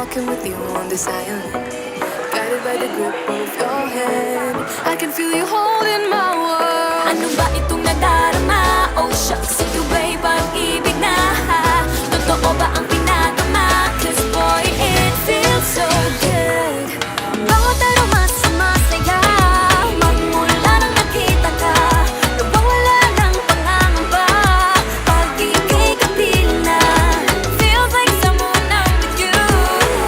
walking with you on this island, guided by the grip of your hand. I can feel you holding my world. Ano ba itong nadarama? Oh shucks, ito ba'y pag-ibig na? Totoo ba ang pinagama? Cause boy, it feels so good. Bawat aroma sumasaya, magmula nang nakita ka. Nawawala ng pangangamba, pag-ibig kapiling na. Feels like someone I'm with you,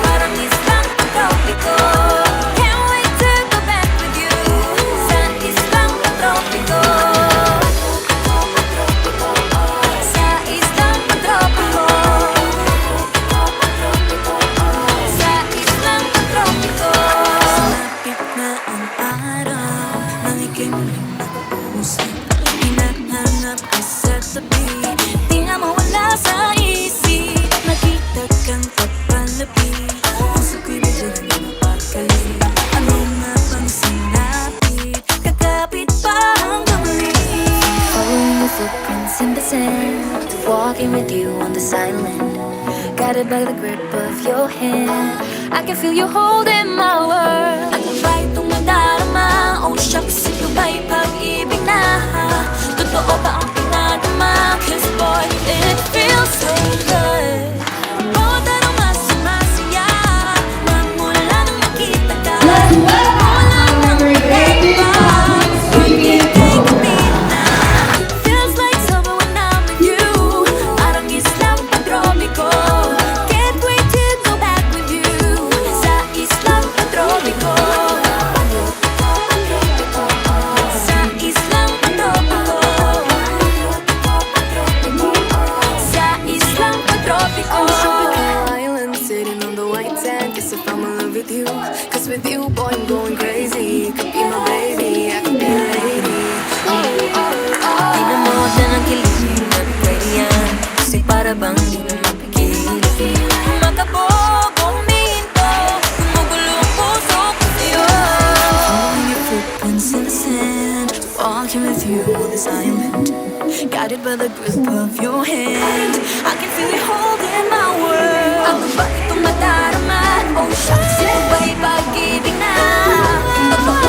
parang islang pagtropiko. Can't wait to go back with you, sa islang pagtropiko. Sa islang pagtropiko. Sa islang pagtropiko. Malapit na ang araw nang ika'y muling nag-uusap. Hinahanap ka sa tabi, di na mawala sa isip. Nakita kang papalapit, puso ko'y biglang napakali. Ano nga bang sinapit, kakapit pa hanggang muli. Following the footprints in the sand, walking with you on this island, guided by the grip of your hand. I can feel you holding my world. Ano ba itong nadarama? Oh shucks, ito ba'y pag-ibig na? Totoo ba ang pinagama? Cause boy, it feels so good. Bawat aroma sumasaya, magmula nang nakita ka. Wala nang iba, pag-ibig kapiling na. Feels like summer when I'm with you, parang islang pagtropiko. Can't wait to go back with you, sa islang pagtropiko. Sa islang pagtropiko. Sa islang pagtropiko. Island sitting on the white sand, guess if I'm in love with you, cause with you, boy, I'm going crazy. You could be my baby, I could be a lady. Oh, oh, oh. Di na mo na ng kilig at pwede yan, kasi para bang di na mapigil. Makabog, huminto, gumugulo ang puso ko sa'yo. Following your footprints in the sand, walking with you on this island, guided by the grip of your hand. I can feel you holding my world. Ano ba itong madarama? Oh shucks, ito ba'y pag-ibig na? Totoo